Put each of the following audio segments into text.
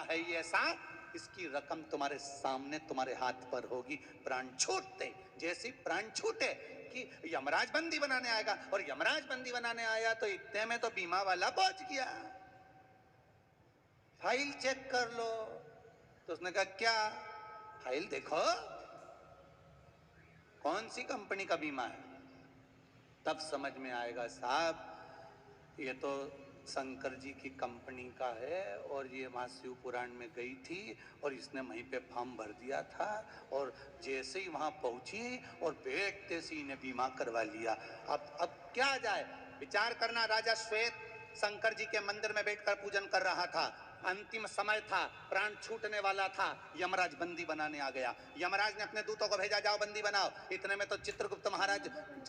है ये ऐसा, इसकी रकम तुम्हारे सामने तुम्हारे हाथ पर होगी। प्राण छूटते, जैसे प्राण छूटे कि यमराज बंदी बनाने आएगा, और यमराज बंदी बनाने आया तो इतने में तो बीमा वाला पहुंच गया। फाइल चेक कर लो। तो उसने कहा क्या? फाइल देखो कौन सी कंपनी का बीमा है। तब समझ में आएगा साहब ये तो शंकर जी की कंपनी का है, और ये वहाँ शिव पुराण में गई थी और इसने वहीं पे फॉर्म भर दिया था, और जैसे ही वहाँ पहुंची और बैठते से इन्हें बीमा करवा लिया। अब क्या जाए, विचार करना। राजा श्वेत शंकर जी के मंदिर में बैठकर पूजन कर रहा था, अंतिम समय था, प्राण छूटने वाला था, यमराज बंदी बनाने आ गया। यमराज ने अपने दूतों को भेजा, जाओ बंदी बनाओ। इतने में तो चित्रगुप्त महाराज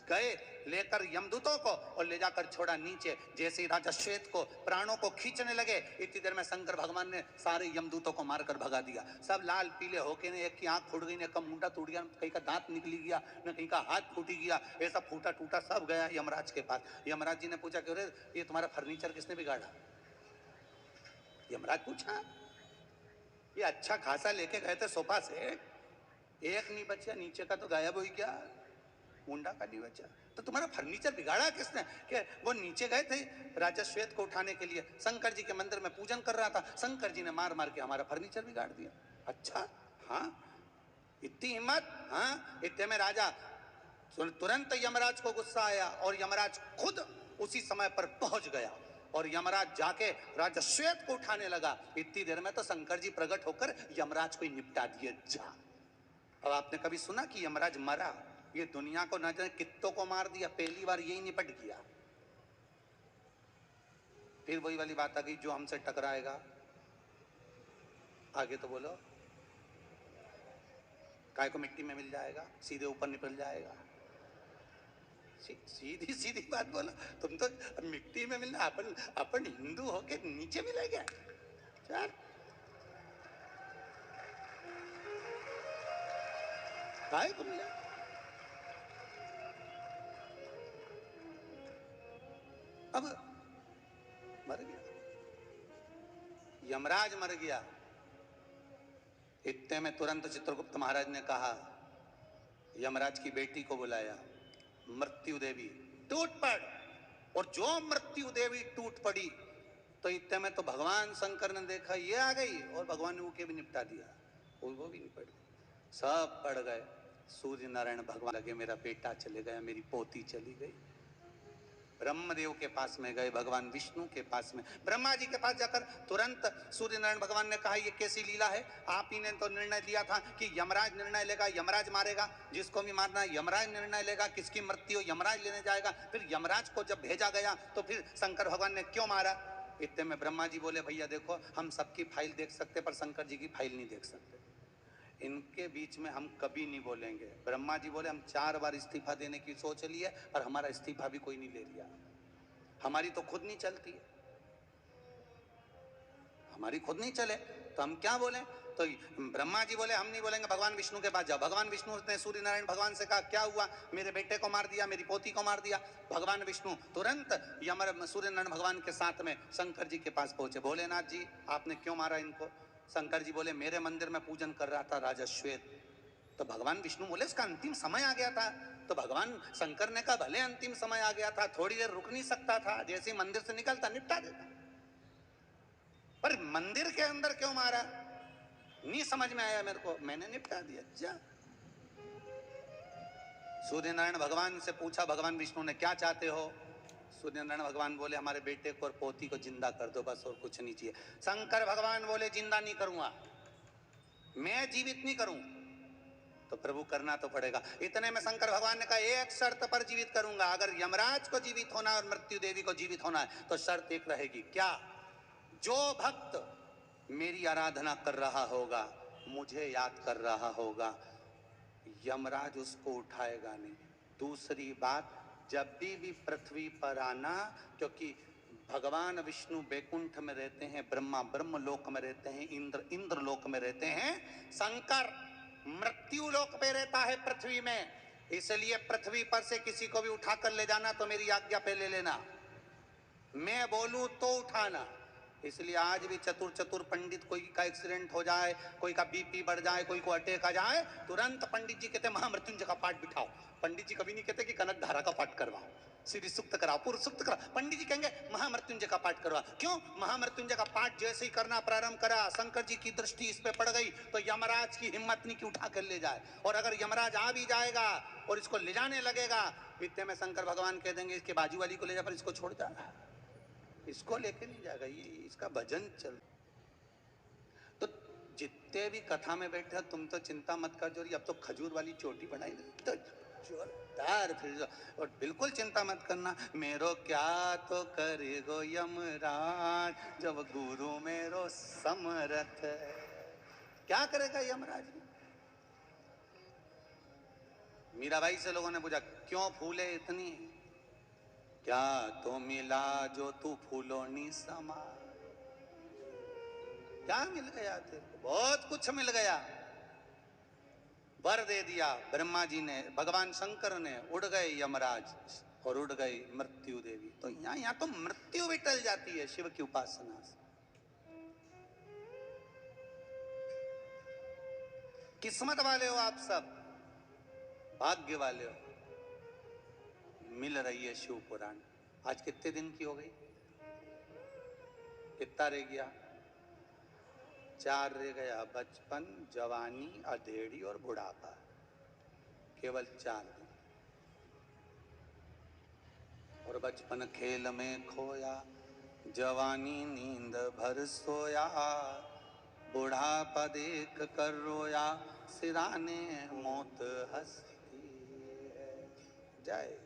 गए लेकर यमदूतों को और ले जाकर छोड़ा नीचे। जैसे ही राजा श्वेत को प्राणों को खींचने लगे, इतनी देर में शंकर भगवान ने सारे यमदूतों को मारकर भगा दिया। सब लाल पीले होके, ने एक की आंख फूट गई, ने का मुंडा टूट गया, कहीं का दांत निकली गया, न कहीं का हाथ फूटी गया, ऐसा फूटा टूटा सब गया यमराज के पास। यमराज जी ने पूछा कि अरे ये तुम्हारा फर्नीचर किसने बिगाड़ा? यमराज पूछा, ये अच्छा खासा लेके गए थे सोफा सेट, एक नहीं बचा, नीचे का तो गायब हो गया, मुंडा का नहीं बचा, तो तुम्हारा फर्नीचर बिगाड़ा किसने? कि वो नीचे गए थे राजा श्वेत को उठाने के लिए, शंकर जी के मंदिर में पूजन कर रहा था, शंकर जी ने मार मार के हमारा फर्नीचर बिगाड़ दिया। अच्छा, हाँ इतनी हिम्मत? हाँ। इतने में राजा तुरंत यमराज को गुस्सा आया और यमराज खुद उसी समय पर पहुंच गया, और यमराज जाके राजा श्वेत को उठाने लगा। इतनी देर में तो शंकर जी प्रकट होकर यमराज को ही निपटा दिए। जा, अब आपने कभी सुना कि यमराज मरा? ये दुनिया को न जाने कित्तों को मार दिया, पहली बार यही निपट गया। फिर वही वाली बात आ गई, जो हमसे टकराएगा, आगे तो बोलो, काय को मिट्टी में मिल जाएगा, सीधे ऊपर निकल जाएगा। सीधी सीधी बात बोलो, तुम तो मिट्टी में मिलना, अपन हिंदू होके नीचे मिलेंगे। चल, काय को मिला? अब मर गया, यमराज मर गया। इतने में तुरंत चित्रगुप्त महाराज ने कहा, यमराज की बेटी को बुलाया, मृत्यु देवी टूट पड़। और जो मृत्यु देवी टूट पड़ी, तो इतने में तो भगवान शंकर ने देखा ये आ गई, और भगवान ने उनके भी निपटा दिया, वो भी निपट गई, सब पड़ गए। सूर्य नारायण भगवान लगे, मेरा बेटा चले गया, मेरी पोती चली गई। ब्रह्मदेव के पास में गए, भगवान विष्णु के पास में, ब्रह्मा जी के पास जाकर तुरंत सूर्य नारायण भगवान ने कहा, ये कैसी लीला है? आप ही ने तो निर्णय दिया था कि यमराज निर्णय लेगा, यमराज मारेगा, जिसको भी मारना यमराज निर्णय लेगा, किसकी मृत्यु यमराज लेने जाएगा। फिर यमराज को जब भेजा गया तो फिर शंकर भगवान ने क्यों मारा? इतने में ब्रह्मा जी बोले, भैया देखो, हम सबकी फाइल देख सकते पर शंकर जी की फाइल नहीं देख सकते, इनके बीच में हम कभी नहीं बोलेंगे। ब्रह्मा जी बोले, हम 4 बार इस्तीफा देने की सोच लिए और हमारा इस्तीफा भी कोई नहीं ले लिया, हमारी तो खुद नहीं चलती है, हमारी खुद नहीं चले तो हम क्या बोले? तो ब्रह्मा जी बोले, हम नहीं बोलेंगे, भगवान विष्णु के पास जाओ। भगवान विष्णु ने सूर्य नारायण भगवान से कहा, क्या हुआ? मेरे बेटे को मार दिया, मेरी पोती को मार दिया। भगवान विष्णु तुरंत सूर्य नारायण भगवान के साथ में शंकर जी के पास पहुंचे, भोलेनाथ जी आपने क्यों मारा इनको? शंकर जी बोले, मेरे मंदिर में पूजन कर रहा था राजा श्वेत। तो भगवान विष्णु बोले, इसका अंतिम समय आ गया था। तो भगवान शंकर ने कहा, भले अंतिम समय आ गया था, थोड़ी देर रुक नहीं सकता था? जैसे ही मंदिर से निकलता निपटा देता, पर मंदिर के अंदर क्यों मारा? नहीं समझ में आया मेरे को, मैंने निपटा दिया। जा, सूर्य नारायण भगवान से पूछा भगवान विष्णु ने, क्या चाहते हो? सूर्य नारायण भगवान बोले, हमारे बेटे को और पोती को जिंदा कर दो, बस और कुछ नहीं चाहिए। शंकर भगवान बोले, जिंदा नहीं करूंगा, मैं जीवित नहीं करूं। तो प्रभु करना तो पड़ेगा। इतने में शंकर भगवान ने कहा, एक शर्त पर जीवित करूंगा, अगर यमराज को जीवित होना है और मृत्यु देवी को जीवित होना है तो शर्त एक रहेगी। क्या? जो भक्त मेरी आराधना कर रहा होगा, मुझे याद कर रहा होगा, यमराज उसको उठाएगा नहीं। दूसरी बात, जब भी पृथ्वी पर आना, क्योंकि भगवान विष्णु बैकुंठ में रहते हैं, ब्रह्मा ब्रह्म लोक में रहते हैं, इंद्र इंद्र लोक में रहते हैं, शंकर मृत्यु लोक पे रहता है पृथ्वी में। इसलिए पृथ्वी पर से किसी को भी उठाकर ले जाना तो मेरी आज्ञा पे ले लेना, मैं बोलूं तो उठाना। इसलिए आज भी चतुर चतुर पंडित, कोई का एक्सीडेंट हो जाए, कोई का बीपी बढ़ जाए, कोई को अटैक आ जाए, तुरंत पंडित जी कहते महामृत्युंजय का पाठ बिठाओ। पंडित जी कभी नहीं कहते कि कनक धारा का पाठ करवाओ, श्री सूक्त कराओ, पूर्व सूक्त कराओ। पंडित जी कहेंगे महामृत्युंजय का पाठ करवा। क्यों? महामृत्युंजय का पाठ जैसे ही करना प्रारंभ करा, शंकर जी की दृष्टि इस पे पड़ गई तो यमराज की हिम्मत नहीं कि उठा कर ले जाए। और अगर यमराज आ भी जाएगा और इसको ले जाने लगेगा, इतने में शंकर भगवान कह देंगे इसके बाजू वाली को ले जा, पर इसको छोड़ जा, इसको लेके नहीं जाएगा, ये इसका भजन चल। तो जितने भी कथा में बैठे तुम तो चिंता मत कर जोरी, अब तो खजूर वाली चोटी बनाई तो जोरदार फिर। और बिल्कुल चिंता मत करना, मेरो क्या तो करेगो यमराज, जब गुरु मेरो समरथ है। क्या करेगा यमराज? मीराबाई से लोगों ने पूछा क्यों फूले इतनी? क्या तो मिला जो तू फूलोनी समा? क्या मिल गया तेरे को? बहुत कुछ मिल गया। वर दे दिया ब्रह्मा जी ने, भगवान शंकर ने, उड़ गए यमराज और उड़ गई मृत्यु देवी। तो यहाँ तो मृत्यु भी टल जाती है शिव की उपासना से। किस्मत वाले हो आप सब, भाग्य वाले हो, मिल रही है शिव पुराण। आज कितने दिन की हो गई? कितना रह गया? 4 रह गया, बचपन, जवानी, अधेड़ी और बुढ़ापा, केवल 4 दिन। और बचपन खेल में खोया, जवानी नींद भर सोया, बुढ़ापा देख कर रोया, सिराने मौत हंसती है। जय